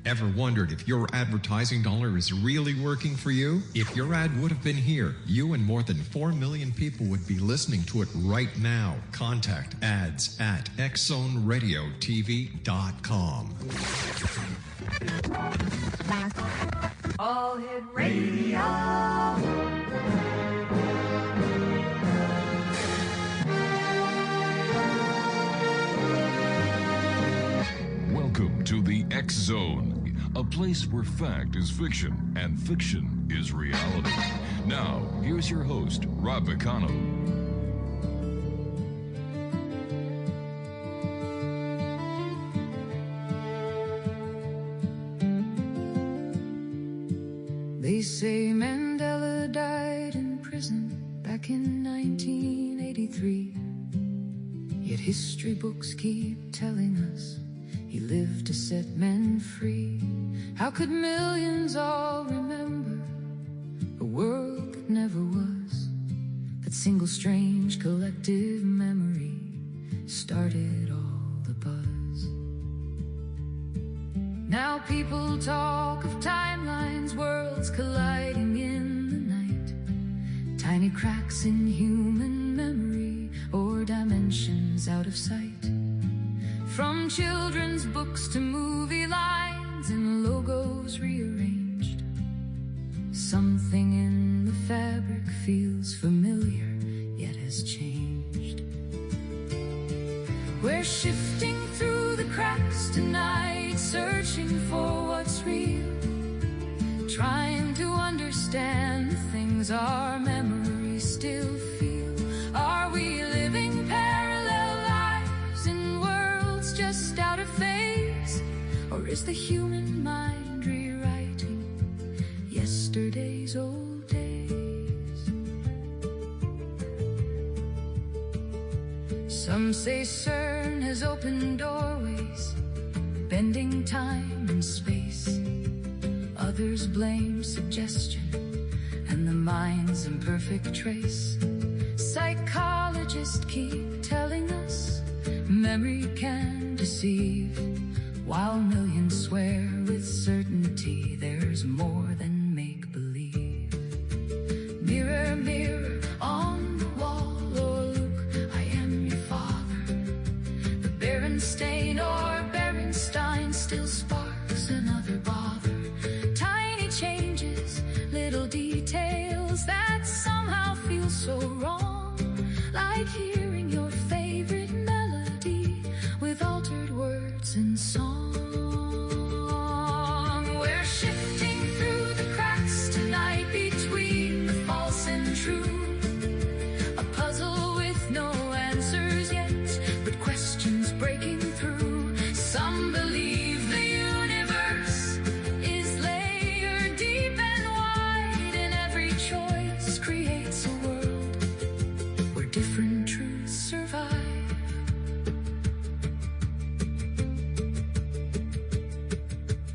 Ever wondered if your advertising dollar is really working for you? If your ad would have been here, you and more than 4 million people would be listening to it right now. Contact ads at xzoneradiotv.com. All Hit Radio. Welcome to the X Zone, a place where fact is fiction and fiction is reality. Now, here's your host, Rob McConnell. They say Mandela died in prison back in 1983. Yet history books keep telling us he lived to set men free. How could millions all remember a world that never was? That single strange collective memory started all the buzz. Now people talk of timelines, worlds colliding in the night, tiny cracks in human memory or dimensions out of sight. From children's books to movie lines and logos rearranged, something in the fabric feels familiar yet has changed. We're shifting through the cracks tonight, searching for what's real, trying to understand the things our memories still feel. Are we living parallel lives in worlds just out of phase? Or is the human mind rewriting yesterday's old days? Some say CERN has opened doorways, bending time and space. Others blame suggestion and the mind's imperfect trace. Psychologists keep telling us memory can deceive, while millions swear with certainty there's more than make-believe. Mirror, mirror on the wall, or look, I am your father. The Berenstain or Berenstein still sparks another bother. Tiny changes, little details that somehow feel so wrong, like hearing your favorite melody with altered words and song. We're shifting through the cracks tonight between the false and true, a puzzle with no answers yet, but questions breaking through. Some believe the universe is layered deep and wide, and every choice creates a world where different truths survive.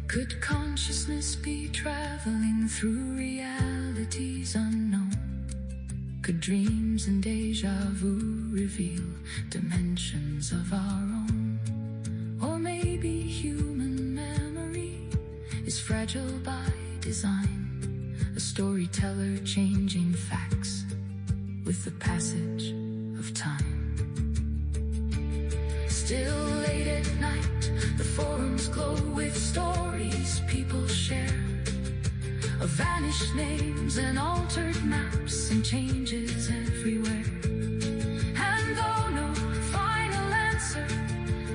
Could consciousness be traveling through realities unknown? Could dreams and deja vu reveal dimensions of our own? Or maybe human memory is fragile by design, a storyteller changing facts with the passage of time. Still late at night, the forums glow with stories people share, of vanished names and altered maps and changes everywhere. And though no final answer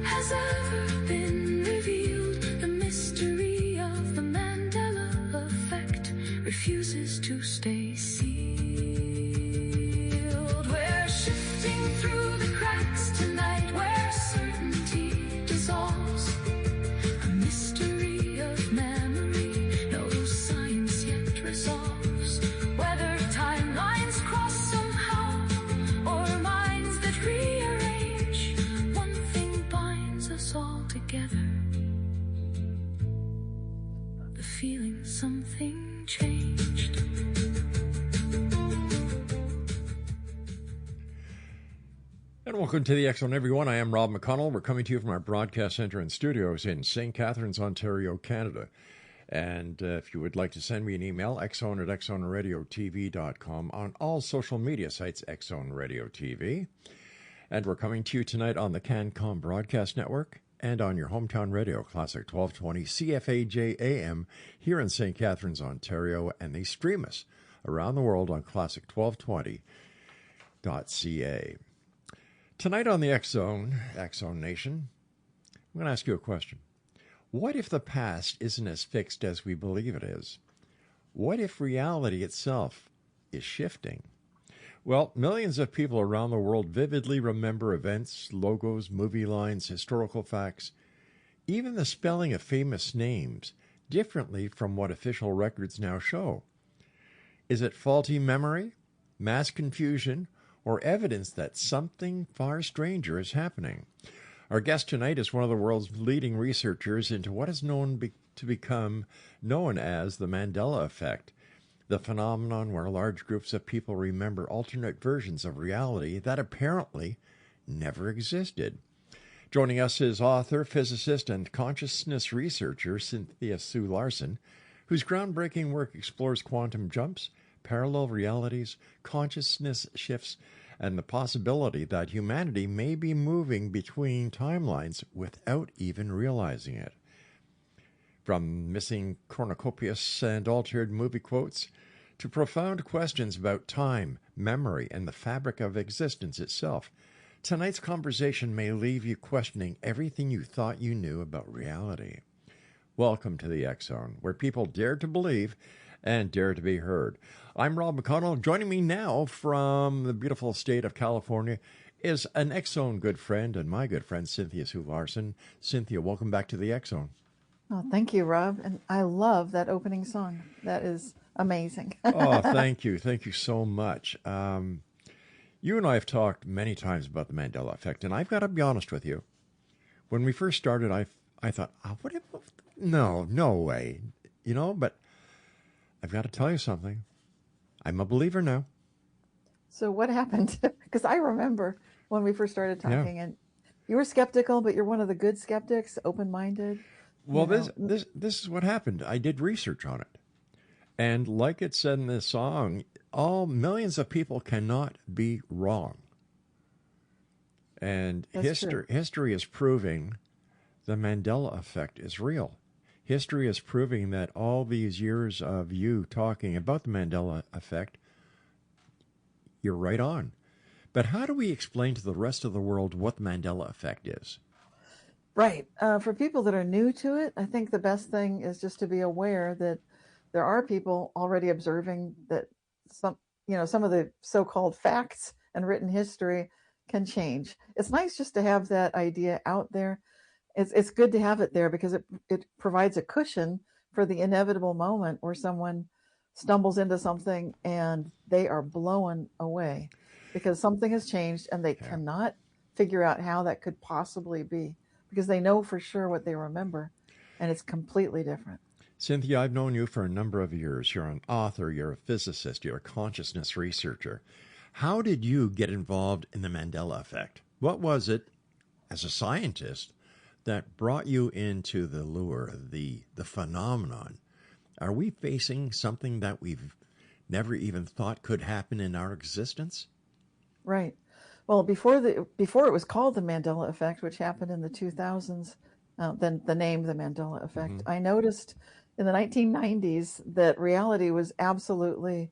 has ever been revealed, the mystery of the Mandela Effect refuses to stay sealed. We're shifting through the cracks tonight where certainty dissolves, a mystery of memory no science yet resolves. Whether timelines cross somehow or minds that rearrange, one thing binds us all together, the feeling something changed. And welcome to the X Zone, everyone. I am Rob McConnell. We're coming to you from our broadcast center and studios in St. Catharines, Ontario, Canada. And if you would like to send me an email, xzone at xzoneradiotv.com, on all social media sites, Xzone Radio TV. And we're coming to you tonight on the CanCom Broadcast Network and on your hometown radio, Classic 1220 CFAJ AM, here in St. Catharines, Ontario. And they stream us around the world on classic1220.ca. Tonight on the X Zone Nation, I'm going to ask you a question. What if the past isn't as fixed as we believe it is? What if reality itself is shifting? Well, millions of people around the world vividly remember events, logos, movie lines, historical facts, even the spelling of famous names differently from what official records now show. Is it faulty memory, mass confusion, or evidence that something far stranger is happening? Our guest tonight is one of the world's leading researchers into what is known to become known as the Mandela Effect, the phenomenon where large groups of people remember alternate versions of reality that apparently never existed. Joining us is author, physicist, and consciousness researcher Cynthia Sue Larson, whose groundbreaking work explores quantum jumps, parallel realities, consciousness shifts, and the possibility that humanity may be moving between timelines without even realizing it. From missing cornucopias and altered movie quotes to profound questions about time, memory, and the fabric of existence itself, tonight's conversation may leave you questioning everything you thought you knew about reality. Welcome to the X Zone, where people dare to believe and dare to be heard. I'm Rob McConnell. Joining me now from the beautiful state of California is an X Zone good friend and my good friend, Cynthia Sue Larson. Cynthia, welcome back to the X Zone. Oh, thank you, Rob. And I love that opening song. That is amazing. Oh, thank you. Thank you so much. You and I have talked many times about the Mandela Effect, and I've got to be honest with you. When we first started, I thought, no way, but I've got to tell you something. I'm a believer now. So what happened? Because I remember when we first started talking, and you were skeptical, but you're one of the good skeptics, open-minded. Well, this is what happened. I did research on it. And like it said in this song, all millions of people cannot be wrong. And history is proving the Mandela Effect is real. History is proving that all these years of you talking about the Mandela Effect, you're right on. But how do we explain to the rest of the world what the Mandela Effect is? Right. For people that are new to it, I think the best thing is just to be aware that there are people already observing that some of the so-called facts and written history can change. It's nice just to have that idea out there. It's good to have it there because it provides a cushion for the inevitable moment where someone stumbles into something and they are blown away because something has changed and they cannot figure out how that could possibly be because they know for sure what they remember and it's completely different. Cynthia, I've known you for a number of years. You're an author, you're a physicist, you're a consciousness researcher. How did you get involved in the Mandela Effect? What was it, as a scientist, that brought you into the lure, the phenomenon? Are we facing something that we've never even thought could happen in our existence? Right. Well, before it was called the Mandela Effect, which happened in the 2000s, then the name the Mandela Effect, I noticed in the 1990s that reality was absolutely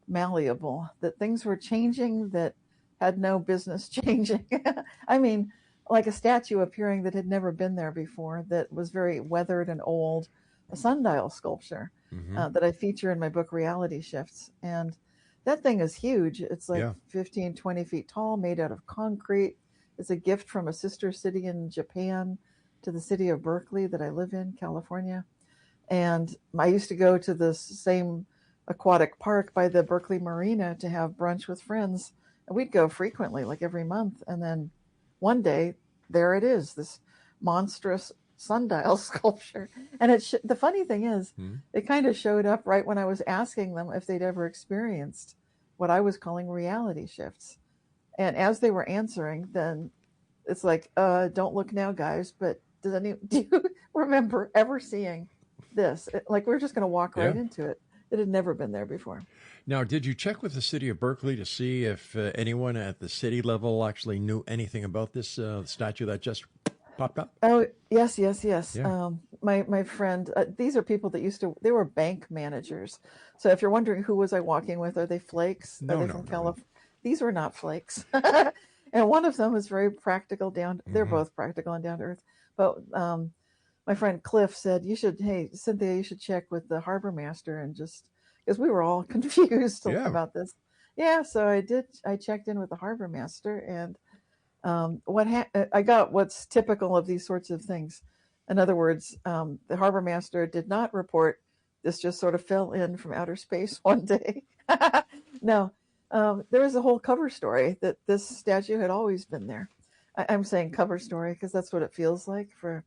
malleable, that things were changing that had no business changing. I mean, like a statue appearing that had never been there before, that was very weathered and old, a sundial sculpture that I feature in my book, Reality Shifts. And that thing is huge. It's like 15, 20 feet tall, made out of concrete. It's a gift from a sister city in Japan to the city of Berkeley that I live in, California. And I used to go to this same aquatic park by the Berkeley Marina to have brunch with friends. And we'd go frequently, like every month. And then one day, there it is, this monstrous sundial sculpture. And the funny thing is, it kind of showed up right when I was asking them if they'd ever experienced what I was calling reality shifts. And as they were answering, then it's like, don't look now, guys. But do you remember ever seeing this? Like, we're just going to walk right into it. It had never been there before. Now, did you check with the city of Berkeley to see if anyone at the city level actually knew anything about this statue that just popped up? Oh, yes. Yeah. My friend, these are people that they were bank managers. So if you're wondering who was I walking with, are they flakes? No, Are they no, from no. California? These were not flakes. And one of them is very practical they're both practical and down to earth. But my friend Cliff said, hey, Cynthia, you should check with the harbor master, and just because we were all confused about this. Yeah, so I did. I checked in with the harbor master, and I got what's typical of these sorts of things. In other words, the harbor master did not report this just sort of fell in from outer space one day. No, there was a whole cover story that this statue had always been there. I'm saying cover story because that's what it feels like for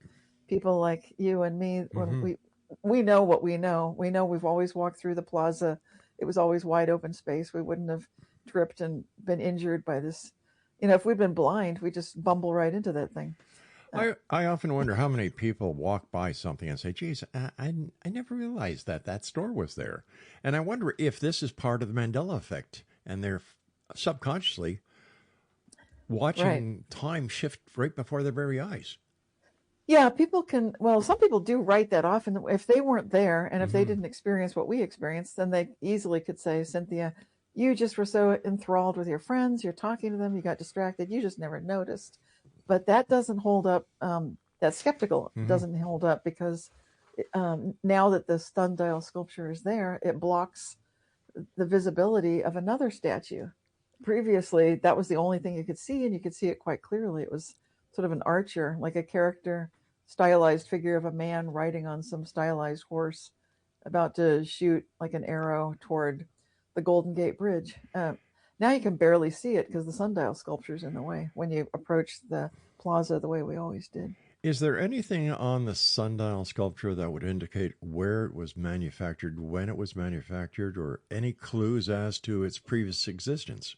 people like you and me. When we know what we know. We know we've always walked through the plaza. It was always wide open space. We wouldn't have tripped and been injured by this. If we'd been blind, we just bumble right into that thing. I often wonder how many people walk by something and say, geez, I never realized that store was there. And I wonder if this is part of the Mandela Effect and they're subconsciously watching time shift right before their very eyes. Yeah, some people do write that off. And if they weren't there and if they didn't experience what we experienced, then they easily could say, Cynthia, you just were so enthralled with your friends. You're talking to them. You got distracted. You just never noticed. But that doesn't hold up. That skeptical doesn't hold up because now that the sundial sculpture is there, it blocks the visibility of another statue. Previously, that was the only thing you could see, and you could see it quite clearly. It was sort of an archer, like a character, stylized figure of a man riding on some stylized horse, about to shoot like an arrow toward the Golden Gate Bridge. Now you can barely see it because the sundial sculpture's in the way when you approach the plaza the way we always did. Is there anything on the sundial sculpture that would indicate where it was manufactured, when it was manufactured, or any clues as to its previous existence?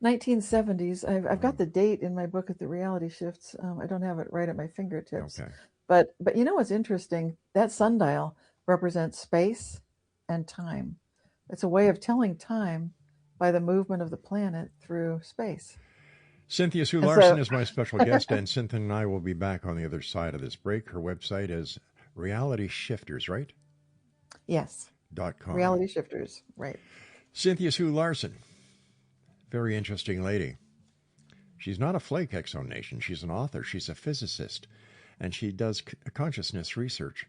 1970s. I've got the date in my book at the Reality Shifts. I don't have it right at my fingertips. Okay. But you know what's interesting? That sundial represents space and time. It's a way of telling time by the movement of the planet through space. Cynthia Sue Larson is my special guest, and Cynthia and I will be back on the other side of this break. Her website is Reality Shifters, right? Yes. .com. Reality Shifters, right. Cynthia Sue Larson, very interesting lady. She's not a flake, Exxon Nation. She's an author. She's a physicist, and she does consciousness research.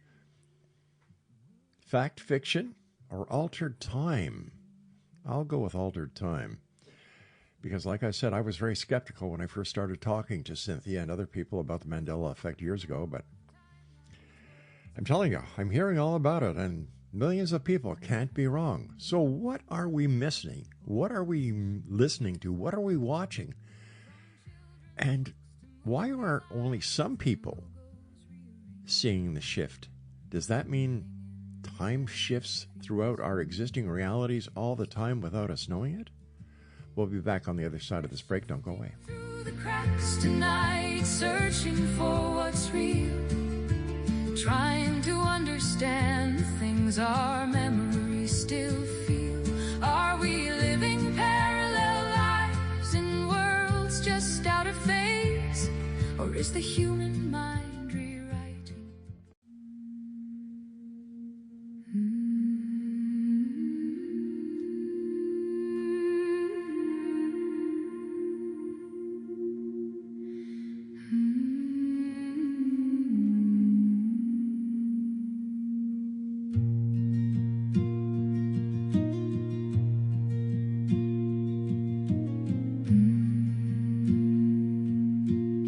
Fact, fiction, or altered time? I'll go with altered time. Because, like I said, I was very skeptical when I first started talking to Cynthia and other people about the Mandela Effect years ago, but I'm telling you, I'm hearing all about it, and millions of people can't be wrong. So what are we missing? What are we listening to? What are we watching? And why are only some people seeing the shift? Does that mean time shifts throughout our existing realities all the time without us knowing it? We'll be back on the other side of this break. Don't go away. Through the cracks tonight, searching for what's real, trying to understand things our memories still feel. Are we living parallel lives in worlds just out of phase, or is the human mind rewriting?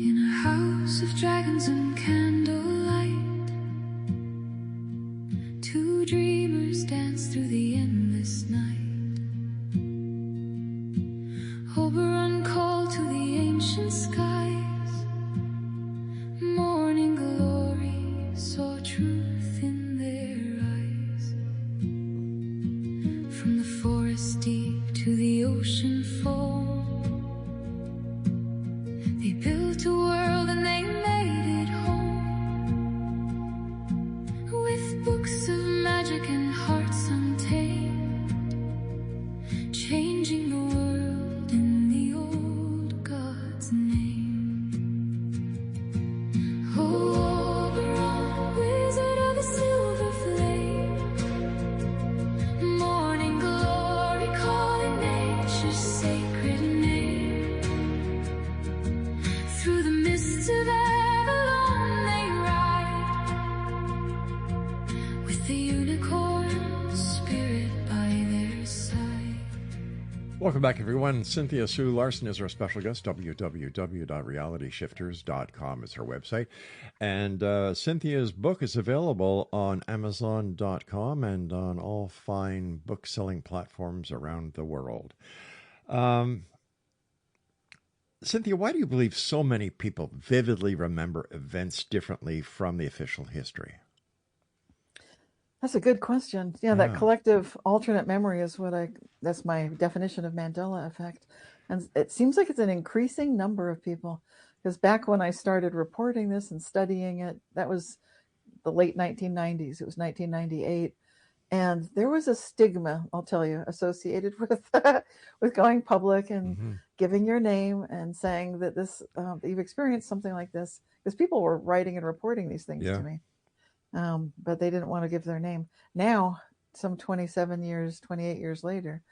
In a house of dragons and Welcome back, everyone. Cynthia Sue Larson is our special guest. www.realityshifters.com is her website. And Cynthia's book is available on Amazon.com and on all fine book-selling platforms around the world. Cynthia, why do you believe so many people vividly remember events differently from the official history? That's a good question. Yeah, that collective alternate memory is that's my definition of Mandela effect. And it seems like it's an increasing number of people. Because back when I started reporting this and studying it, that was the late 1990s. It was 1998. And there was a stigma, I'll tell you, associated with with going public and giving your name and saying that this that you've experienced something like this. Because people were writing and reporting these things to me. But they didn't want to give their name. Now, some 27 years, 28 years later,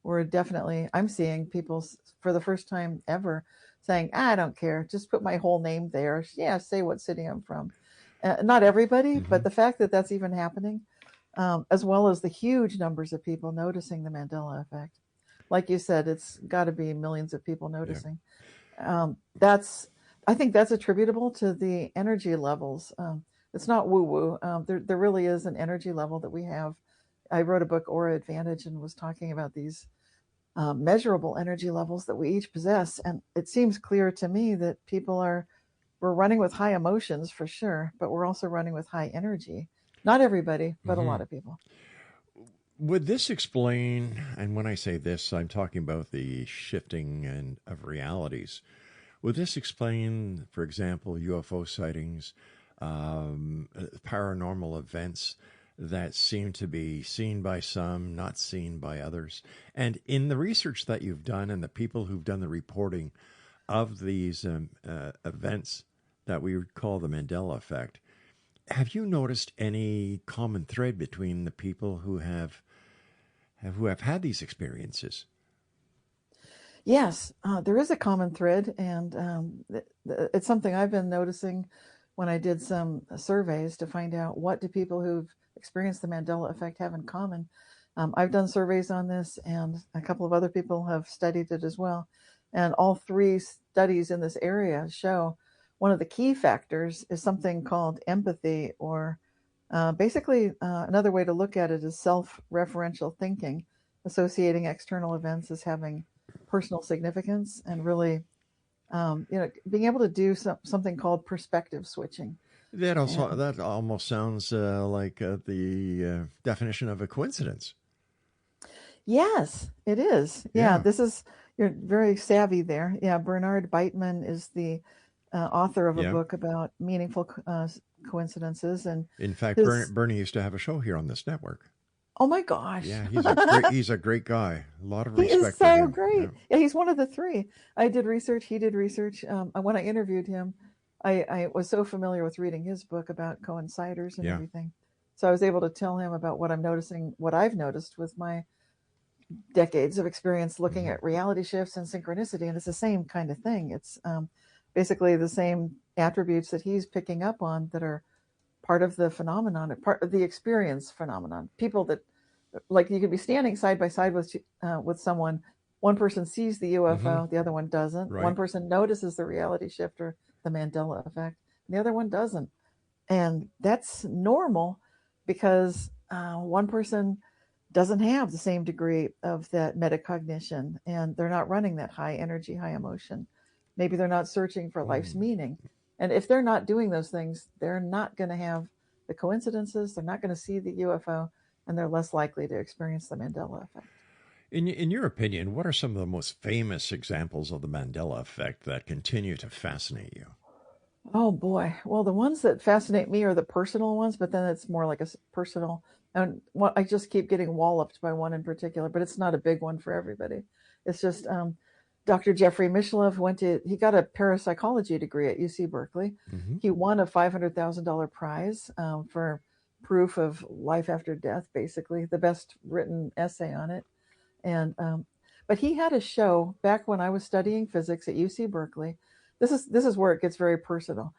I'm seeing people for the first time ever saying, I don't care, just put my whole name there. Yeah, say what city I'm from. Not everybody, but the fact that that's even happening, as well as the huge numbers of people noticing the Mandela effect. Like you said, it's got to be millions of people noticing. I think that's attributable to the energy levels. It's not woo-woo. There really is an energy level that we have. I wrote a book, Aura Advantage, and was talking about these measurable energy levels that we each possess. And it seems clear to me that we're running with high emotions for sure, but we're also running with high energy. Not everybody, but a lot of people. Would this explain, and when I say this, I'm talking about the shifting of realities. Would this explain, for example, UFO sightings, paranormal events that seem to be seen by some, not seen by others? And in the research that you've done and the people who've done the reporting of these events that we would call the Mandela Effect, have you noticed any common thread between the people who have had these experiences? Yes, there is a common thread, and it's something I've been noticing when I did some surveys to find out what do people who've experienced the Mandela effect have in common. I've done surveys on this, and a couple of other people have studied it as well. And all three studies in this area show one of the key factors is something called empathy, or basically another way to look at it is self-referential thinking, associating external events as having personal significance, and really being able to do something called perspective switching. That almost sounds like the definition of a coincidence. Yes, it is. Yeah, you're very savvy there. Yeah, Bernard Beitman is the author of a book about meaningful coincidences. And in fact, Bernie used to have a show here on this network. Oh my gosh! Yeah, he's a great guy. A lot of respect. He is so great. Yeah, he's one of the three. I did research. He did research. When I interviewed him, I was so familiar with reading his book about coinciders and everything, so I was able to tell him about what I've noticed with my decades of experience looking at reality shifts and synchronicity, and it's the same kind of thing. It's basically the same attributes that he's picking up on that are part of the phenomenon, part of the experience phenomenon. People that, like, you could be standing side by side with someone. One person sees the UFO, the other one doesn't. Right. One person notices the reality shift or the Mandela effect, and the other one doesn't. And that's normal because one person doesn't have the same degree of that metacognition, and they're not running that high energy, high emotion. Maybe they're not searching for life's meaning. And if they're not doing those things, they're not going to have the coincidences, they're not going to see the UFO, and they're less likely to experience the Mandela effect. In your opinion, what are some of the most famous examples of the Mandela effect that continue to fascinate you? Oh boy. Well, the ones that fascinate me are the personal ones, but then it's more like a personal, and I just keep getting walloped by one in particular, but it's not a big one for everybody. It's just Dr. Jeffrey Mishlove he got a parapsychology degree at UC Berkeley. He won a $500,000 prize for proof of life after death, basically the best written essay on it. And but he had a show back when I was studying physics at UC Berkeley. This is where it gets very personal.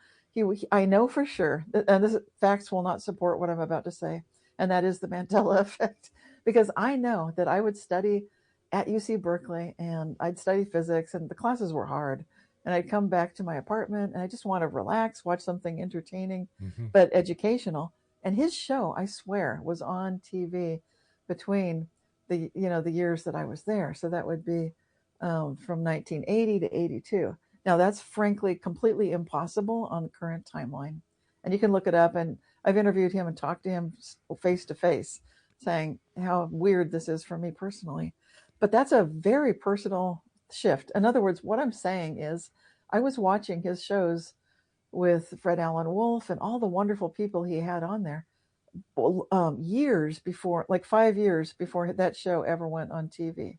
I know for sure, and this facts will not support what I'm about to say, and that is the Mandela effect, because I know that I would study at UC Berkeley, and I'd study physics, and the classes were hard. And I'd come back to my apartment, and I just want to relax, watch something entertaining, but educational. And his show, I swear, was on TV between the years that I was there. So that would be from 1980 to 82. Now that's frankly completely impossible on the current timeline. And you can look it up, and I've interviewed him and talked to him face to face, saying how weird this is for me personally. But that's a very personal shift. In other words, what I'm saying is I was watching his shows with Fred Allen Wolf and all the wonderful people he had on there years before, like 5 years before that show ever went on TV.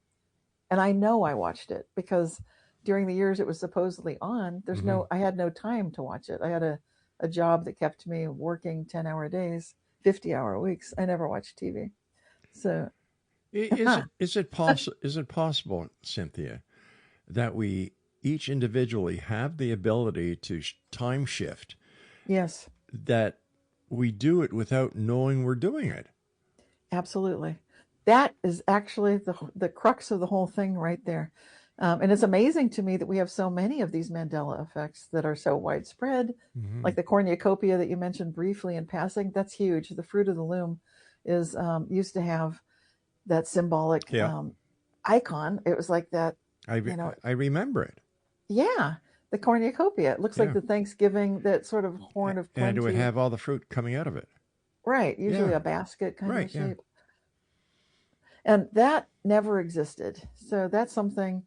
And I know I watched it because during the years it was supposedly on, I had no time to watch it. I had a job that kept me working 10-hour days, 50-hour weeks. I never watched TV. So is it possible, Cynthia, that we each individually have the ability to time shift? Yes. That we do it without knowing we're doing it. Absolutely. That is actually the crux of the whole thing right there. And it's amazing to me that we have so many of these Mandela effects that are so widespread, like the cornucopia that you mentioned briefly in passing. That's huge. The fruit of the loom is used to have that symbolic icon. It was like that. I remember it. Yeah, the cornucopia. It looks like the Thanksgiving, that sort of horn of plenty. And it would have all the fruit coming out of it. Right, usually a basket kind of shape. And that never existed. So that's something,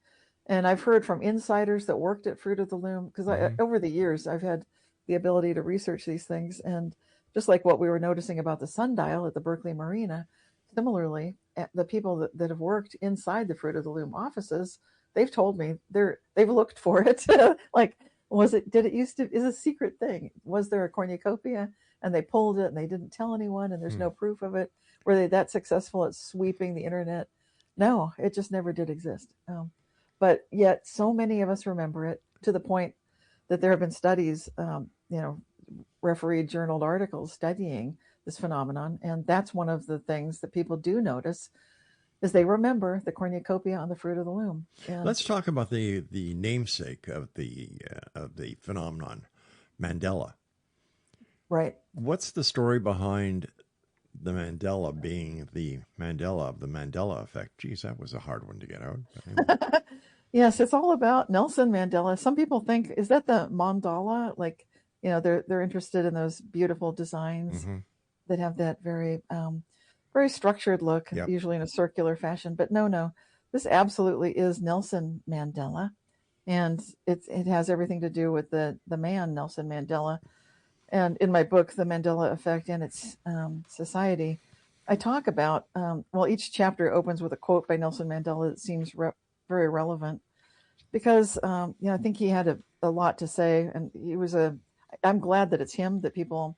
and I've heard from insiders that worked at Fruit of the Loom, because over the years I've had the ability to research these things. And just like what we were noticing about the sundial at the Berkeley Marina, similarly, the people that have worked inside the Fruit of the Loom offices, they've told me they've looked for it. Like, is a secret thing? Was there a cornucopia and they pulled it and they didn't tell anyone and there's no proof of it? Were they that successful at sweeping the internet? No, it just never did exist. But yet so many of us remember it, to the point that there have been studies, refereed journaled articles studying this phenomenon. And that's one of the things that people do notice, is they remember the cornucopia on the Fruit of the Loom. And let's talk about the namesake of the phenomenon, Mandela. Right. What's the story behind the Mandela being the Mandela of the Mandela Effect? Geez, that was a hard one to get out. Anyway. Yes, it's all about Nelson Mandela. Some people think, is that the mandala? Like, they're interested in those beautiful designs that have that very very structured look, usually in a circular fashion. But no, this absolutely is Nelson Mandela. And it has everything to do with the man, Nelson Mandela. And in my book, The Mandela Effect and Its Society, I talk about, each chapter opens with a quote by Nelson Mandela that seems very relevant, because, I think he had a lot to say. And I'm glad that it's him that people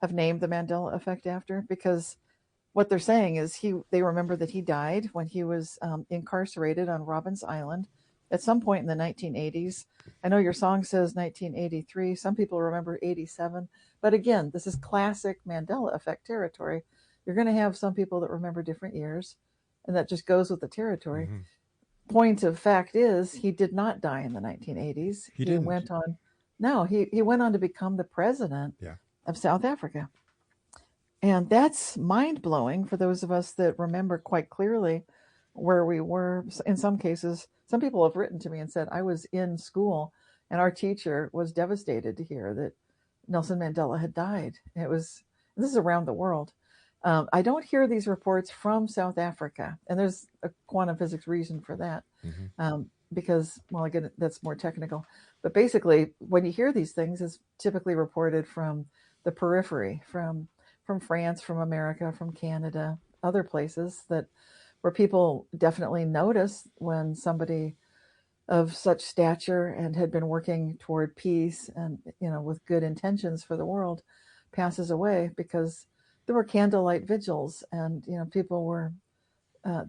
have named the Mandela Effect after, because what they're saying is they remember that he died when he was incarcerated on Robbins Island at some point in the 1980s. I know your song says 1983. Some people remember 87. But again, this is classic Mandela Effect territory. You're going to have some people that remember different years, and that just goes with the territory. Point of fact is, he did not die in the 1980s. He didn't. Went on. No, he went on to become the president of South Africa. And that's mind-blowing for those of us that remember quite clearly where we were. In some cases, some people have written to me and said, I was in school and our teacher was devastated to hear that Nelson Mandela had died. This is around the world. I don't hear these reports from South Africa, and there's a quantum physics reason for that, because, again, that's more technical. But basically, when you hear these things, it's typically reported from the periphery, from France, from America, from Canada, other places where people definitely notice when somebody of such stature and had been working toward peace and, with good intentions for the world, passes away, because there were candlelight vigils, and, people were,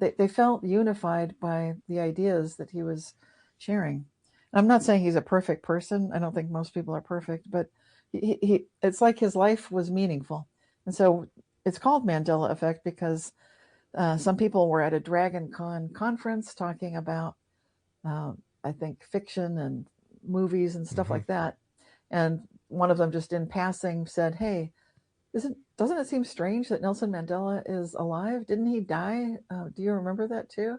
they felt unified by the ideas that he was sharing. And I'm not saying he's a perfect person. I don't think most people are perfect, but it's like his life was meaningful. And so it's called Mandela Effect because some people were at a Dragon Con conference talking about, I think, fiction and movies and stuff like that. And one of them just in passing said, hey, doesn't it seem strange that Nelson Mandela is alive? Didn't he die? Do you remember that too?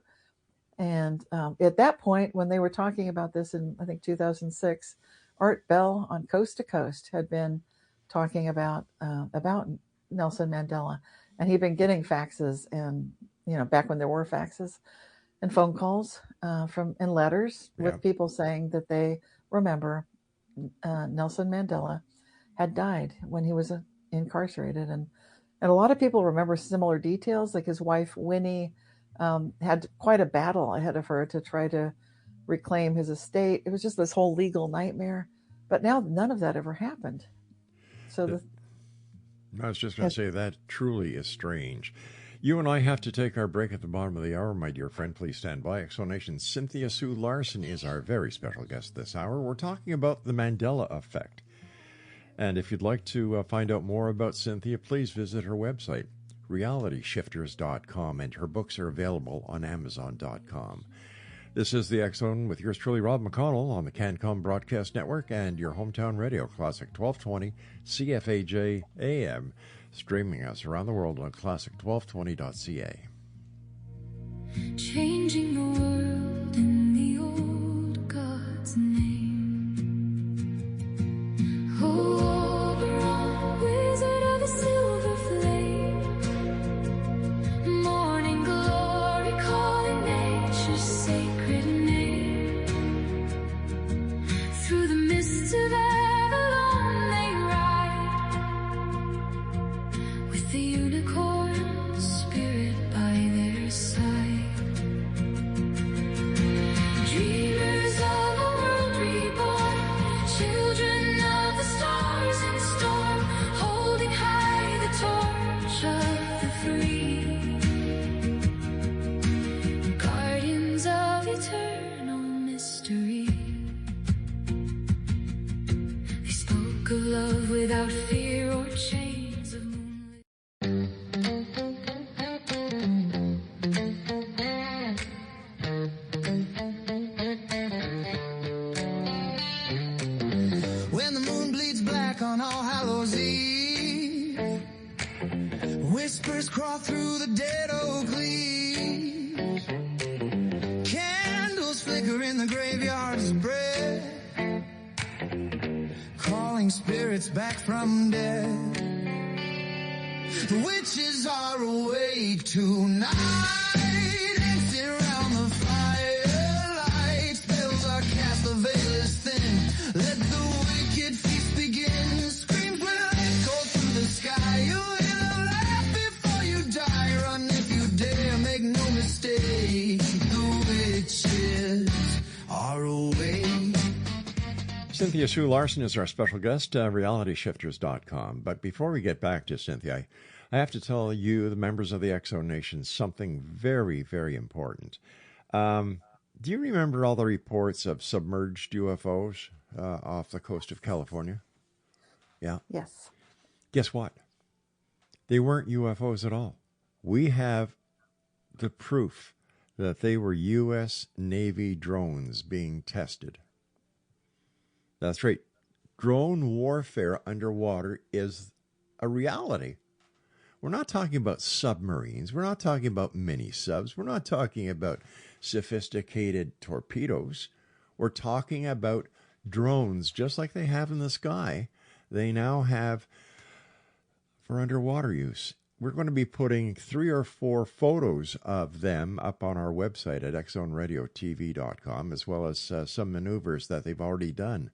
And at that point, when they were talking about this in, I think, 2006, Art Bell on Coast to Coast had been talking about Nelson Mandela. And he'd been getting faxes, and back when there were faxes and phone calls and letters with people saying that they remember Nelson Mandela had died when he was incarcerated. And a lot of people remember similar details, like his wife, Winnie, had quite a battle ahead of her to try to reclaim his estate. It was just this whole legal nightmare. But now none of that ever happened. So I was just going to say that truly is strange. You and I have to take our break at the bottom of the hour, my dear friend. Please stand by. Exonation's Cynthia Sue Larson is our very special guest this hour. We're talking about the Mandela Effect. And if you'd like to find out more about Cynthia, please visit her website, realityshifters.com, and her books are available on amazon.com. This is the X Zone with yours truly, Rob McConnell, on the CanCom Broadcast Network and your hometown radio, Classic 1220 CFAJ AM, streaming us around the world on classic1220.ca. Changing the world in the old God's name. Oh, Oberon, wizard of the silver flame, morning glory calling nature's sacred name. Through the mists of Avalon they ride, with the unicorn spirit by their side. Dreamers of a world reborn, children of the stars in storm, holding high the torch of the free, guardians of eternal mystery. They spoke of love without fear or chains of moonlit. When the moon bleeds black on All Hallows Eve, whispers crawl through the dead oak leaves, candles flicker in the graveyard's breath, calling spirits back from death. The witches are awake tonight, dancing around the firelight. Spells are cast, the veil is thin. Let the wicked feast begin. Screams will echo through the sky. You will laugh before you die. Run if you dare, make no mistake. The witches are awake. Cynthia Sue Larson is our special guest, realityshifters.com. But before we get back to Cynthia, I have to tell you, the members of the Exo Nation, something very, very important. Do you remember all the reports of submerged UFOs off the coast of California? Yeah. yes. Guess what? They weren't UFOs at all. We have the proof that they were U.S. Navy drones being tested. That's right. Drone warfare underwater is a reality. We're not talking about submarines. We're not talking about mini subs. We're not talking about sophisticated torpedoes. We're talking about drones, just like they have in the sky. They now have for underwater use. We're going to be putting 3 or 4 photos of them up on our website at xzoneradiotv.com, as well as some maneuvers that they've already done.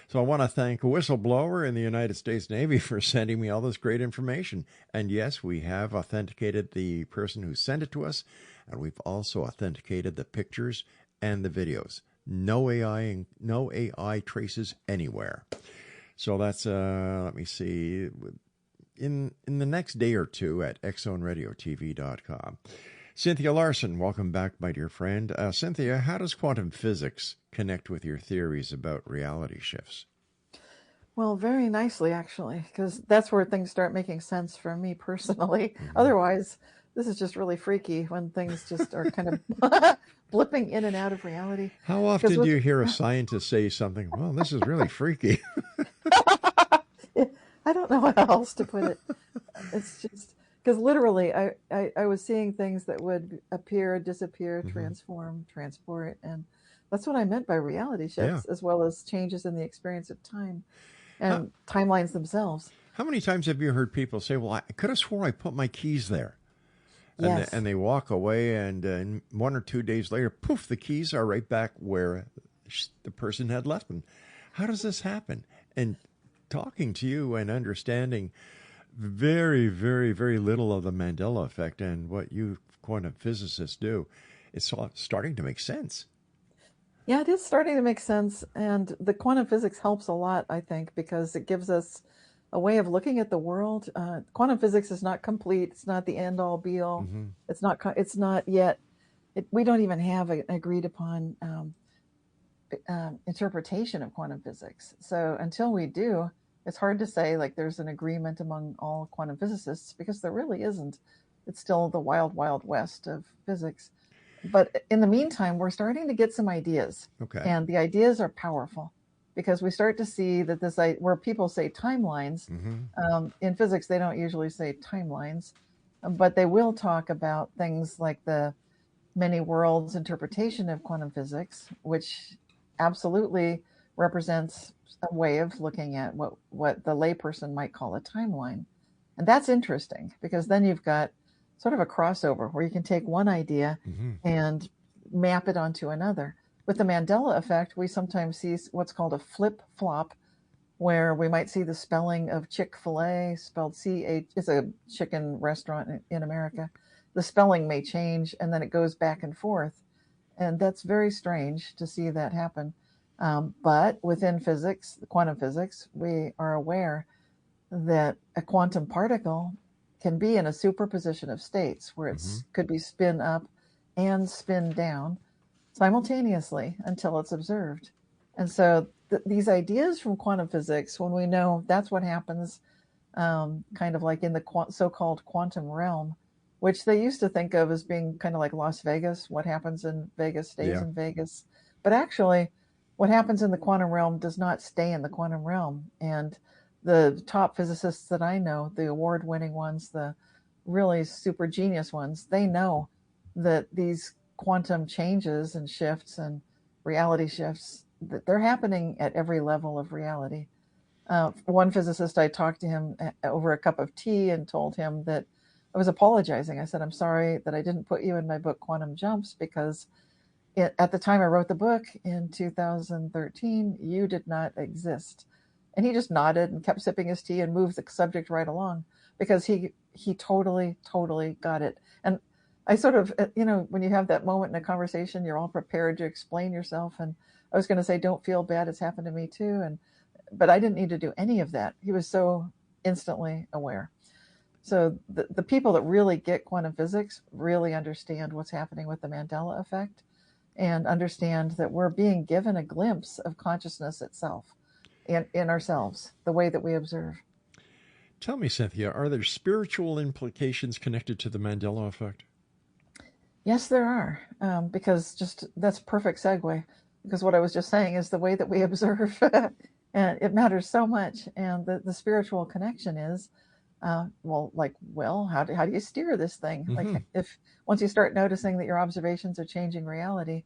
So I want to thank a whistleblower in the United States Navy for sending me all this great information. And yes, we have authenticated the person who sent it to us, and we've also authenticated the pictures and the videos. No AI traces anywhere. So that's, let me see, in the next day or two at xzoneradiotv.com. Cynthia Larson, welcome back, my dear friend. Cynthia, how does quantum physics connect with your theories about reality shifts? Well, very nicely, actually, because that's where things start making sense for me personally. Otherwise, this is just really freaky when things just are kind of blipping in and out of reality. How often do you hear a scientist say something, well, this is really freaky? I don't know how else to put it. It's just because literally I was seeing things that would appear, disappear, transform, transport. And that's what I meant by reality shifts, as well as changes in the experience of time and timelines themselves. How many times have you heard people say, well, I could have swore I put my keys there? Yes. And they walk away, and 1 or 2 days later, poof, the keys are right back where the person had left them. How does this happen? And talking to you and understanding very, very, very little of the Mandela Effect and what you quantum physicists do, it's all starting to make sense. Yeah, it is starting to make sense. And the quantum physics helps a lot, I think, because it gives us a way of looking at the world. Quantum physics is not complete. It's not the end all be all. It's not yet. We don't even have an agreed upon interpretation of quantum physics. So until we do, it's hard to say like there's an agreement among all quantum physicists, because there really isn't. It's still the wild, wild west of physics. But in the meantime, we're starting to get some ideas. Okay. And the ideas are powerful, because we start to see that where people say timelines, in physics, they don't usually say timelines, but they will talk about things like the many worlds interpretation of quantum physics, which absolutely represents a way of looking at what the layperson might call a timeline. And that's interesting, because then you've got sort of a crossover where you can take one idea and map it onto another. With the Mandela Effect, we sometimes see what's called a flip-flop, where we might see the spelling of Chick-fil-A spelled C-H. It's a chicken restaurant in America. The spelling may change, and then it goes back and forth. And that's very strange to see that happen. But within physics, quantum physics, we are aware that a quantum particle can be in a superposition of states where it could be spin up and spin down simultaneously until it's observed. And so these ideas from quantum physics, when we know that's what happens, kind of like in the so-called quantum realm, which they used to think of as being kind of like Las Vegas, what happens in Vegas stays in Vegas. But actually, what happens in the quantum realm does not stay in the quantum realm. And the top physicists that I know, the award-winning ones, the really super genius ones, they know that these quantum changes and shifts and reality shifts, that they're happening at every level of reality. One physicist, I talked to him over a cup of tea and told him that I was apologizing. I said, I'm sorry that I didn't put you in my book, Quantum Jumps, because at the time I wrote the book in 2013, you did not exist. And he just nodded and kept sipping his tea and moved the subject right along, because he totally, totally got it. And I sort of, when you have that moment in a conversation, you're all prepared to explain yourself. And I was going to say, don't feel bad. It's happened to me too. But I didn't need to do any of that. He was so instantly aware. So the people that really get quantum physics really understand what's happening with the Mandela Effect, and understand that we're being given a glimpse of consciousness itself in ourselves, the way that we observe. Tell me, Cynthia, are there spiritual implications connected to the Mandela Effect? Yes, there are, because that's a perfect segue, because what I was just saying is the way that we observe, and it matters so much. And the spiritual connection is, how do you steer this thing? Like, if once you start noticing that your observations are changing reality,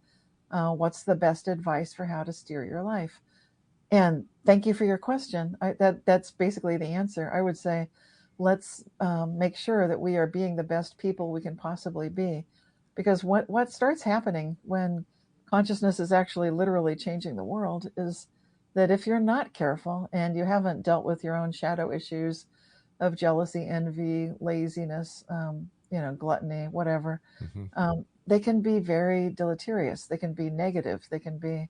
what's the best advice for how to steer your life? And thank you for your question. That's basically the answer. I would say, let's make sure that we are being the best people we can possibly be. Because what starts happening when consciousness is actually literally changing the world is that if you're not careful and you haven't dealt with your own shadow issues of jealousy, envy, laziness, gluttony, whatever, they can be very deleterious. They can be negative. They can be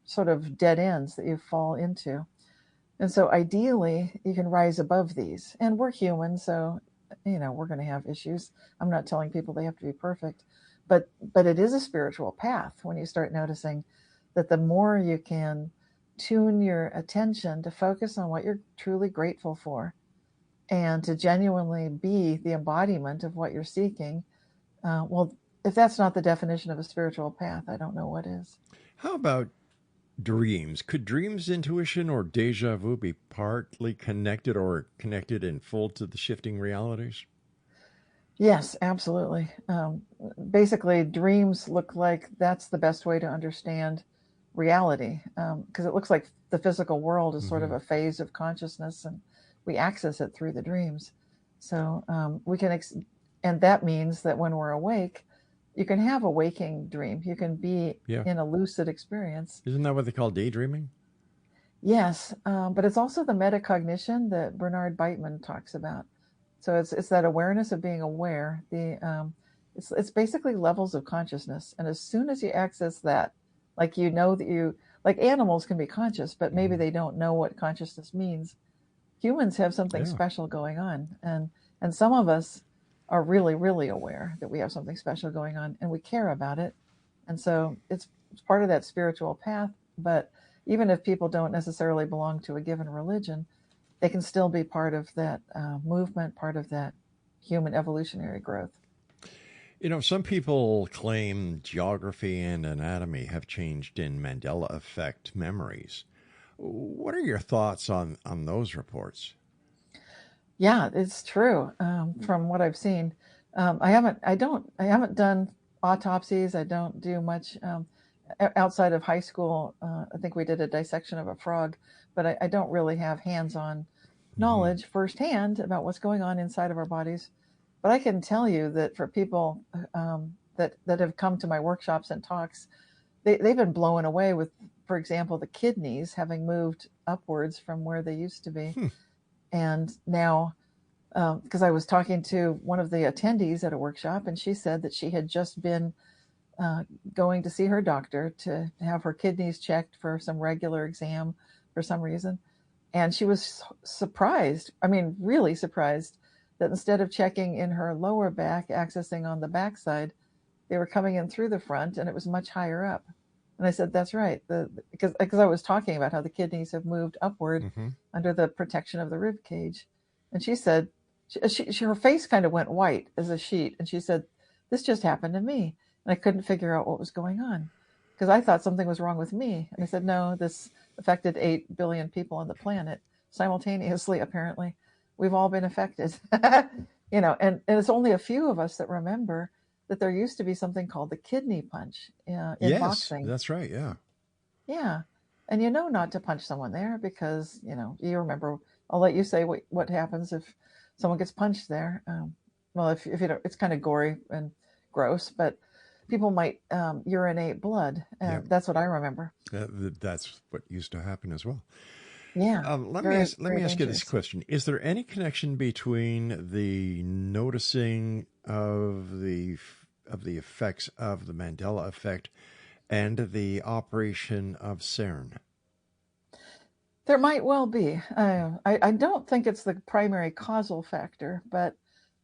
sort of dead ends that you fall into. And so ideally, you can rise above these. And we're human, so we're going to have issues. I'm not telling people they have to be perfect, but it is a spiritual path when you start noticing that the more you can tune your attention to focus on what you're truly grateful for, and to genuinely be the embodiment of what you're seeking, well, if that's not the definition of a spiritual path, I don't know what is. How about dreams? Could dreams, intuition, or deja vu be partly connected or connected in full to the shifting realities? Yes, absolutely. Basically, dreams look like that's the best way to understand reality, because it looks like the physical world is sort of a phase of consciousness, and we access it through the dreams. So we can, and that means that when we're awake, you can have a waking dream. You can be in a lucid experience. Isn't that what they call daydreaming? Yes, but it's also the metacognition that Bernard Beitman talks about. So it's that awareness of being aware. It's basically levels of consciousness, and as soon as you access that, like you know that you, like animals can be conscious, but maybe they don't know what consciousness means. Humans have something special going on, and some of us are really, really aware that we have something special going on, and we care about it, and so it's part of that spiritual path. But even if people don't necessarily belong to a given religion, they can still be part of that movement, part of that human evolutionary growth. You know, some people claim geography and anatomy have changed in Mandela Effect memories. What are your thoughts on those reports? Yeah, it's true. From what I've seen, I haven't done autopsies. I don't do much outside of high school. I think we did a dissection of a frog, but I don't really have hands-on knowledge firsthand about what's going on inside of our bodies. But I can tell you that for people that have come to my workshops and talks, they've been blown away with, for example, the kidneys having moved upwards from where they used to be. And now, because I was talking to one of the attendees at a workshop, and she said that she had just been going to see her doctor to have her kidneys checked for some regular exam for some reason. And she was surprised, I mean, really surprised, that instead of checking in her lower back, accessing on the backside, they were coming in through the front, and it was much higher up. And I said, that's right, because I was talking about how the kidneys have moved upward under the protection of the rib cage. And she said, her face kind of went white as a sheet, and she said, this just happened to me. And I couldn't figure out what was going on, because I thought something was wrong with me. And I said, no, this affected 8 billion people on the planet simultaneously, apparently. We've all been affected, you know, and it's only a few of us that remember that there used to be something called the kidney punch in boxing. That's right. Yeah. Yeah. And you know not to punch someone there because, you know, you remember, I'll let you say what happens if someone gets punched there. Well, if you don't, it's kind of gory and gross, but people might urinate blood. That's what I remember. That's what used to happen as well. Yeah. Let me ask you this question. Is there any connection between the noticing of the effects of the Mandela Effect and the operation of CERN? There might well be. I don't think it's the primary causal factor, but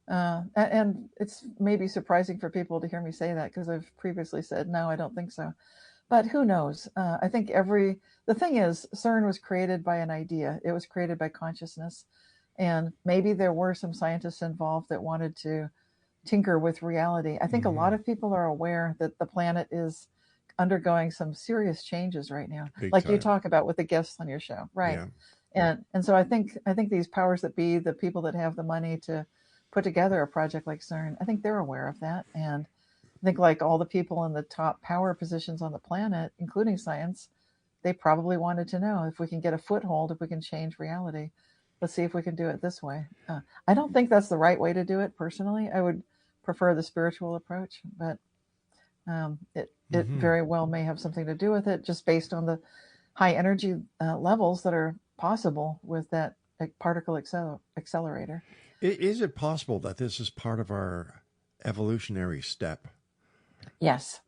and it's maybe surprising for people to hear me say that because I've previously said, no, I don't think so. But who knows? I think the thing is, CERN was created by an idea. It was created by consciousness. And maybe there were some scientists involved that wanted to tinker with reality. I think a lot of people are aware that the planet is undergoing some serious changes right now, like you talk about with the guests on your show. Right. Yeah. And so I think these powers that be, the people that have the money to put together a project like CERN, I think they're aware of that. And I think like all the people in the top power positions on the planet, including science, they probably wanted to know if we can get a foothold, if we can change reality. Let's see if we can do it this way. I don't think that's the right way to do it personally. I would prefer the spiritual approach, but it very well may have something to do with it just based on the high energy levels that are possible with that particle accelerator. Is it possible that this is part of our evolutionary step? Yes,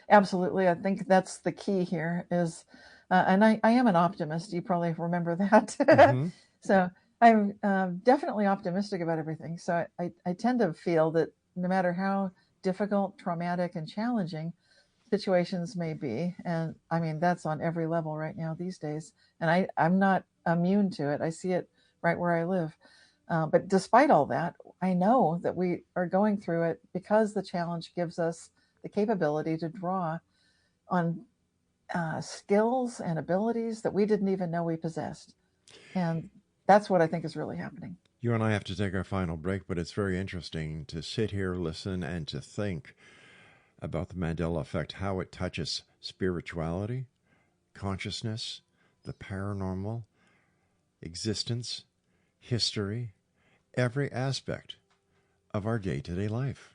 absolutely. I think that's the key here is, and I am an optimist. You probably remember that. So I'm definitely optimistic about everything. So I tend to feel that no matter how difficult, traumatic, and challenging situations may be, and I mean, that's on every level right now these days, and I'm not immune to it. I see it right where I live. But despite all that, I know that we are going through it because the challenge gives us the capability to draw on skills and abilities that we didn't even know we possessed. And that's what I think is really happening. You and I have to take our final break, but it's very interesting to sit here, listen, and to think about the Mandela Effect, how it touches spirituality, consciousness, the paranormal, existence, history, every aspect of our day-to-day life.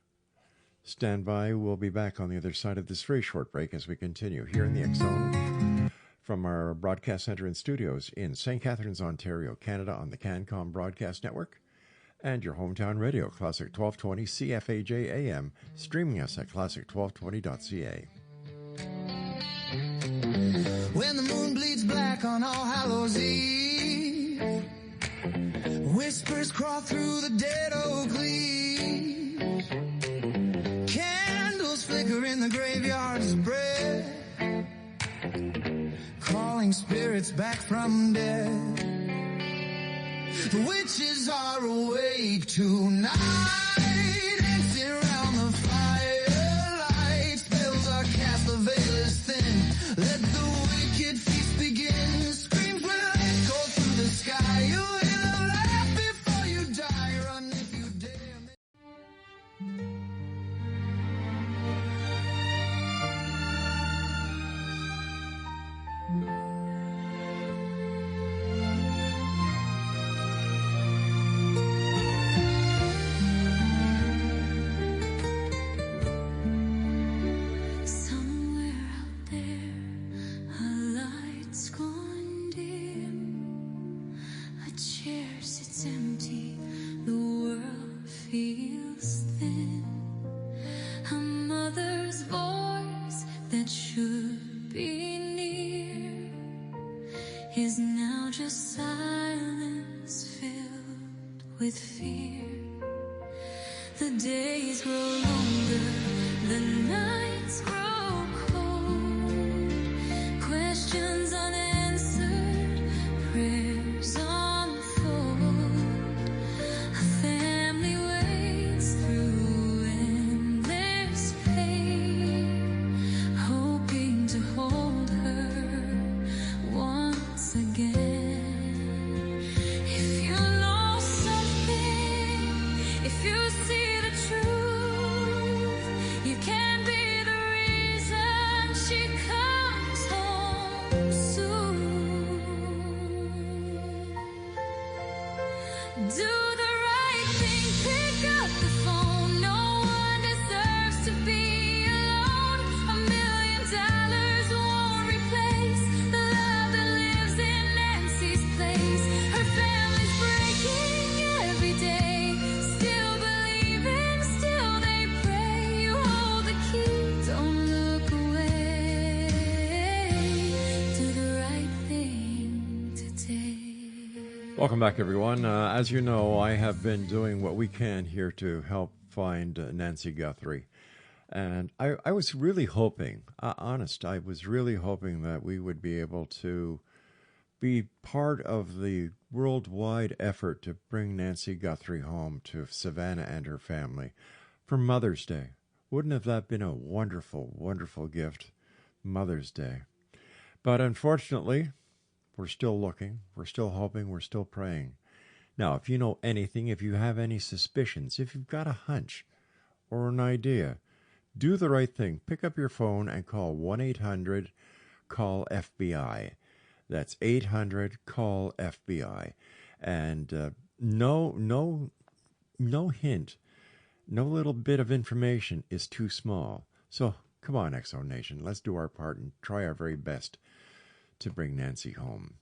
Stand by. We'll be back on the other side of this very short break as we continue here in the X Zone from our broadcast center and studios in St. Catharines, Ontario, Canada, on the CanCom Broadcast Network and your hometown radio, Classic 1220 CFAJ AM, streaming us at classic1220.ca. When the moon bleeds black on All Hallows Eve, whispers crawl through the dead oak leaves, candles flicker in the graveyard's bread, calling spirits back from death. The witches are awake tonight, dancing around the firelight. Spells are cast, the veil is thin. Let the wicked feast begin. Screams will echo through the sky. You will laugh before you die. Run if you dare. Somewhere out there, a light's gone dim. A chair sits empty, the world feels thin. A mother's voice that should be near is now just silence filled with fear. The days grow longer, the nights grow cold. Questions unanswered, prayers unfold. A family waits through endless pain, hoping to hold her once again. If you know something, if you see the truth, you can be the reason she comes home soon. Do the right thing, pick up the phone. No one deserves to be alone. $1 million won't replace the love that lives in Nancy's place. Her family's breaking every day, still believing, still they pray. You hold the key, don't look away. Do the right thing today. Welcome back, everyone. As you know, I have been doing what we can here to help find Nancy Guthrie. And I was really hoping, I was really hoping that we would be able to be part of the worldwide effort to bring Nancy Guthrie home to Savannah and her family for Mother's Day. Wouldn't have that been a wonderful, wonderful gift? Mother's Day. But unfortunately, we're still looking, we're still hoping, we're still praying. Now, if you know anything, if you have any suspicions, if you've got a hunch or an idea, do the right thing. Pick up your phone and call 1-800-CALL-FBI. That's 800-CALL-FBI. And no hint, no little bit of information is too small. So come on, X Zone Nation, let's do our part and try our very best to bring Nancy home.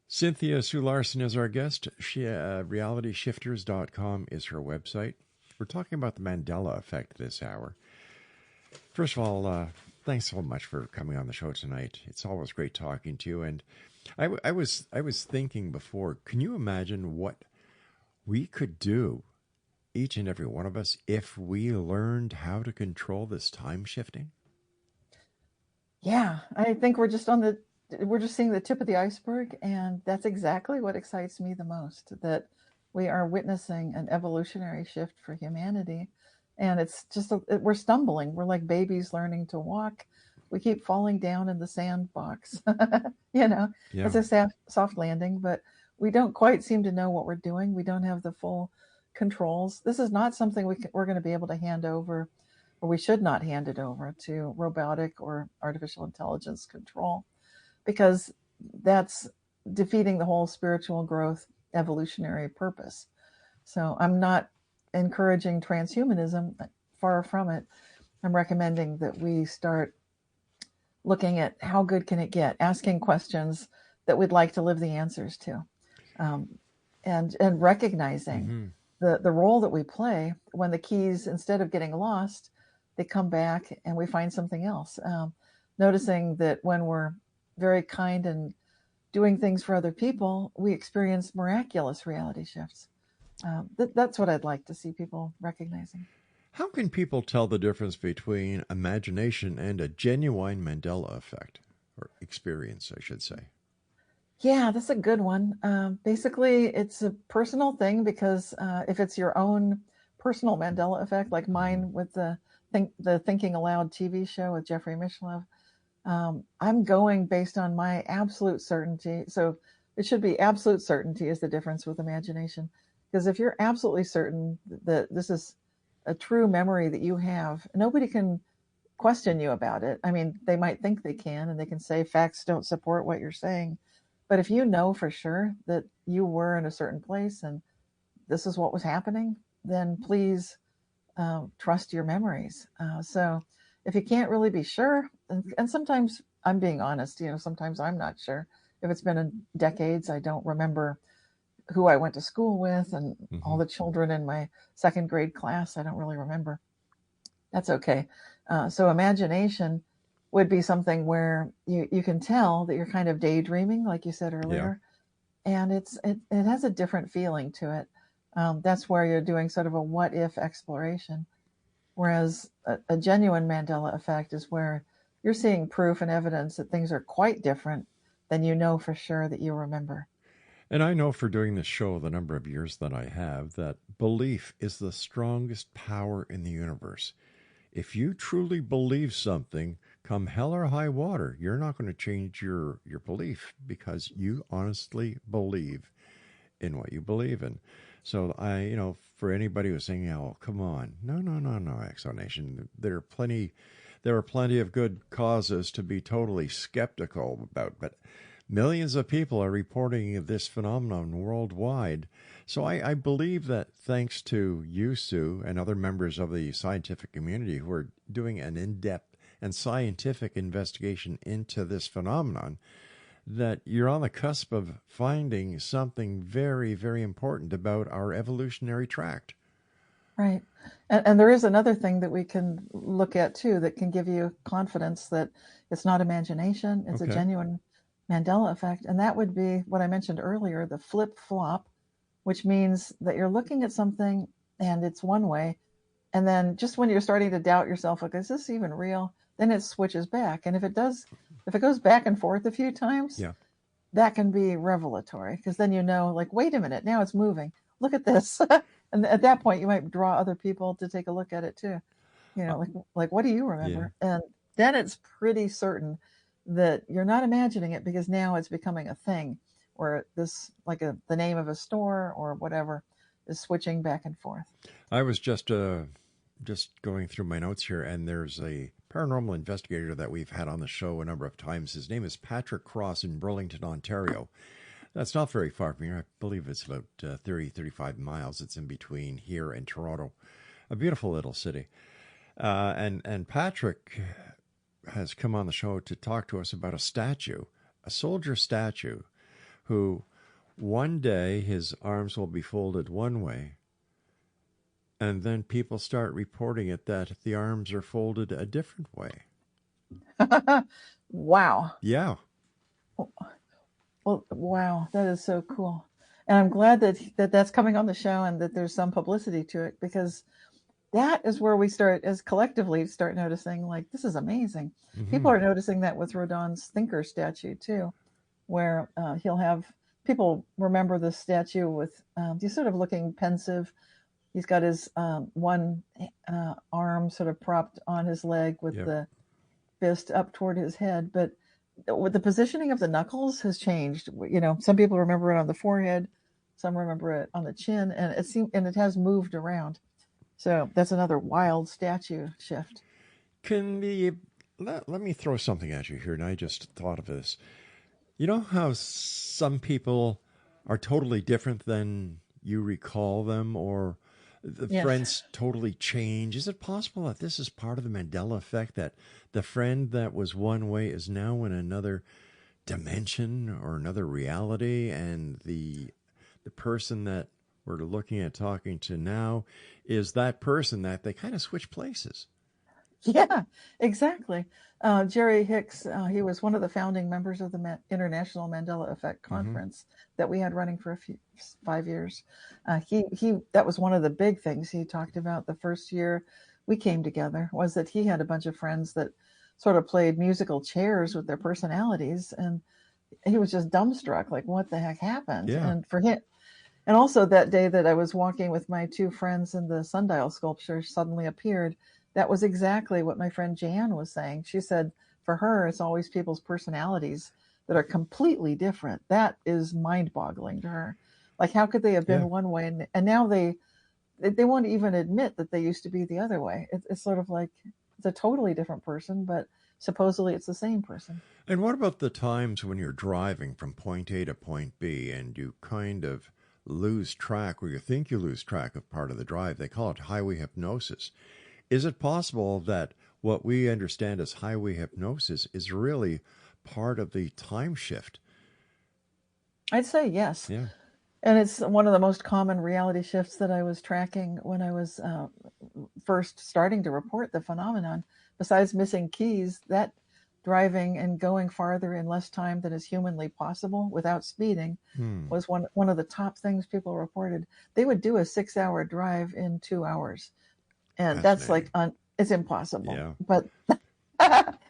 Cynthia Sue Larson is our guest. RealityShifters.com is her website. We're talking about the Mandela Effect this hour. First of all, thanks so much for coming on the show tonight. It's always great talking to you. And I was thinking before, can you imagine what we could do, each and every one of us, if we learned how to control this time shifting? Yeah, I think we're just seeing the tip of the iceberg, and that's exactly what excites me the most, that We are witnessing an evolutionary shift for humanity. And it's just, we're stumbling. We're like babies learning to walk. We keep falling down in the sandbox. Yeah. It's a soft landing, but we don't quite seem to know what we're doing. We don't have the full controls. This is not something we're going to be able to hand over, or we should not hand it over to robotic or artificial intelligence control, because that's defeating the whole spiritual growth evolutionary purpose. So I'm not encouraging transhumanism, far from it. I'm recommending that we start looking at how good can it get, asking questions that we'd like to live the answers to, and recognizing the role that we play when the keys, instead of getting lost, they come back and we find something else. Noticing that when we're very kind and doing things for other people, we experience miraculous reality shifts. That's what I'd like to see people recognizing. How can people tell the difference between imagination and a genuine Mandela effect, or experience, I should say? Yeah, that's a good one. Basically, it's a personal thing, because if it's your own personal Mandela effect, like mine with the Thinking Aloud TV show with Jeffrey Mishlev, I'm going based on my absolute certainty. So it should be absolute certainty is the difference with imagination. Because if you're absolutely certain that this is a true memory that you have, nobody can question you about it. I mean, they might think they can, and they can say facts don't support what you're saying. But if you know for sure that you were in a certain place and this is what was happening, then please trust your memories. So if you can't really be sure, and sometimes I'm being honest, sometimes I'm not sure. If it's been in decades, I don't remember who I went to school with, and all the children in my second grade class, I don't really remember. That's okay. So imagination would be something where you can tell that you're kind of daydreaming, like you said earlier, and it has a different feeling to it. That's where you're doing sort of a what if exploration, whereas a genuine Mandela effect is where you're seeing proof and evidence that things are quite different than you know for sure that you remember. And I know for doing this show the number of years that I have, that belief is the strongest power in the universe. If you truly believe something, come hell or high water, you're not going to change your belief, because you honestly believe in what you believe in. So for anybody who's saying, "Oh, come on, no, Exonation," there are plenty of good causes to be totally skeptical about, but millions of people are reporting this phenomenon worldwide. So I believe that thanks to you, Sue, and other members of the scientific community who are doing an in-depth and scientific investigation into this phenomenon, that you're on the cusp of finding something very, very important about our evolutionary tract. Right. And there is another thing that we can look at too that can give you confidence that it's not imagination, it's a genuine Mandela effect. And that would be what I mentioned earlier, the flip-flop, which means that you're looking at something and it's one way. And then just when you're starting to doubt yourself, like, is this even real? Then it switches back. And if it goes back and forth a few times, that can be revelatory, because then like, wait a minute, now it's moving. Look at this. And at that point, you might draw other people to take a look at it too. Like what do you remember? Yeah. And then it's pretty certain that you're not imagining it, because now it's becoming a thing, where this, like the name of a store or whatever, is switching back and forth. I was just going through my notes here, and there's a paranormal investigator that we've had on the show a number of times. His name is Patrick Cross in Burlington, Ontario. That's not very far from here. I believe it's about 35 miles. It's in between here and Toronto. A beautiful little city. And Patrick has come on the show to talk to us about a soldier statue, who one day his arms will be folded one way, and then people start reporting it that the arms are folded a different way. Wow. Yeah. Well, wow, that is so cool. And I'm glad that's coming on the show, and that there's some publicity to it, because that is where we collectively start noticing, like, this is amazing. Mm-hmm. People are noticing that with Rodin's thinker statue too, where he'll have people remember the statue with he's sort of looking pensive. He's got his one arm sort of propped on his leg with the fist up toward his head. But with the positioning of the knuckles has changed. Some people remember it on the forehead, some remember it on the chin, and it has moved around. So that's another wild statue shift. Let me throw something at you here, and I just thought of this. You know how some people are totally different than you recall them, or the friends totally change? Is it possible that this is part of the Mandela Effect, that the friend that was one way is now in another dimension or another reality, and the person that we're looking at talking to now is that person that they kind of switch places? Yeah, exactly. Jerry Hicks, he was one of the founding members of the International Mandela Effect Conference that we had running for 5 years. That was one of the big things he talked about the first year we came together, was that he had a bunch of friends that sort of played musical chairs with their personalities, and he was just dumbstruck, like, what the heck happened? Yeah. And for him, and also that day that I was walking with my two friends and the sundial sculpture suddenly appeared, that was exactly what my friend Jan was saying. She said for her, it's always people's personalities that are completely different. That is mind-boggling to her. Like, how could they have been one way and now they won't even admit that they used to be the other way? It's sort of like it's a totally different person, but supposedly it's the same person. And what about the times when you're driving from point A to point B and you kind of lose track, or you think you lose track of part of the drive? They call it highway hypnosis. Is it possible that what we understand as highway hypnosis is really part of the time shift? I'd say yes. Yeah. And it's one of the most common reality shifts that I was tracking when I was first starting to report the phenomenon. Besides missing keys, that driving and going farther in less time than is humanly possible without speeding was one of the top things people reported. They would do a 6-hour drive in 2 hours. And that's like, it's impossible. Yeah.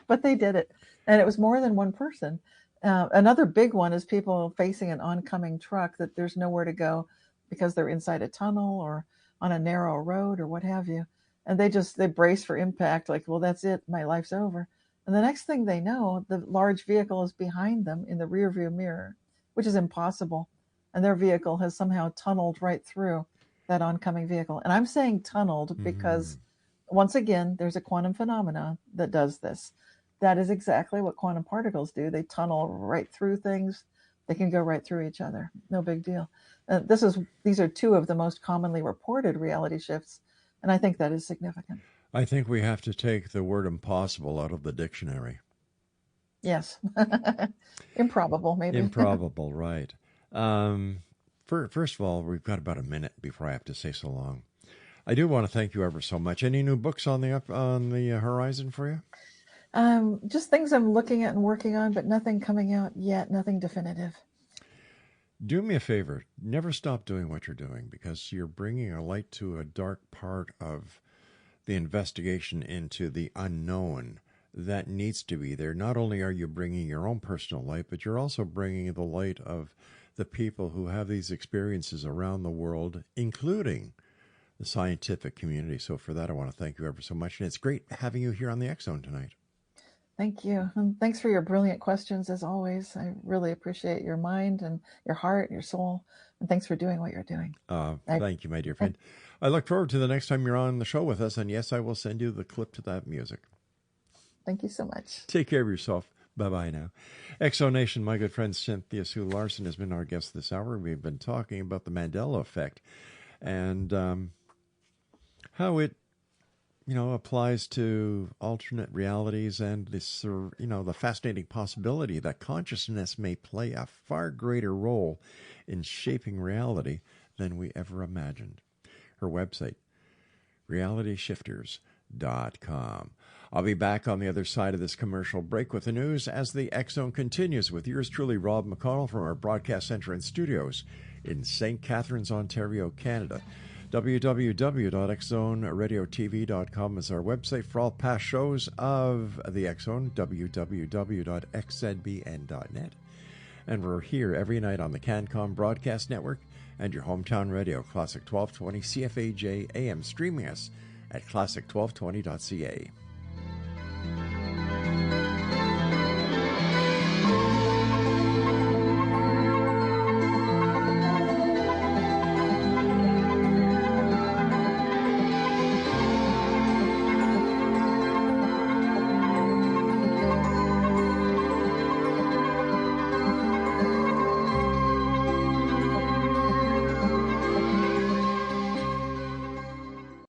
But they did it. And it was more than one person. Another big one is people facing an oncoming truck that there's nowhere to go because they're inside a tunnel or on a narrow road or what have you. And they brace for impact, like, well, that's it, my life's over. And the next thing they know, the large vehicle is behind them in the rear view mirror, which is impossible. And their vehicle has somehow tunneled right through that oncoming vehicle. And I'm saying tunneled because, once again, there's a quantum phenomena that does this. That is exactly what quantum particles do. They tunnel right through things. They can go right through each other. No big deal. These are two of the most commonly reported reality shifts, and I think that is significant. I think we have to take the word impossible out of the dictionary. Yes. Improbable, maybe. Improbable, right. First of all, we've got about a minute before I have to say so long. I do want to thank you ever so much. Any new books on the horizon for you? Just things I'm looking at and working on, but nothing coming out yet, nothing definitive. Do me a favor. Never stop doing what you're doing, because you're bringing a light to a dark part of the investigation into the unknown that needs to be there. Not only are you bringing your own personal light, but you're also bringing the light of the people who have these experiences around the world, including the scientific community. So for that, I want to thank you ever so much. And it's great having you here on the X Zone tonight. Thank you. And thanks for your brilliant questions, as always. I really appreciate your mind and your heart, your soul. And thanks for doing what you're doing. Thank you, my dear friend. I look forward to the next time you're on the show with us. And yes, I will send you the clip to that music. Thank you so much. Take care of yourself. Bye-bye now. Exo Nation, my good friend Cynthia Sue Larson has been our guest this hour. We've been talking about the Mandela Effect and how it, applies to alternate realities, and this, the fascinating possibility that consciousness may play a far greater role in shaping reality than we ever imagined. Her website, realityshifters.com. I'll be back on the other side of this commercial break with the news as the X Zone continues with yours truly, Rob McConnell, from our broadcast center and studios in St. Catharines, Ontario, Canada. www.xzoneradiotv.com is our website for all past shows of the X Zone, www.xzbn.net. And we're here every night on the CanCom Broadcast Network and your hometown radio, Classic 1220 CFAJ AM, streaming us at classic1220.ca.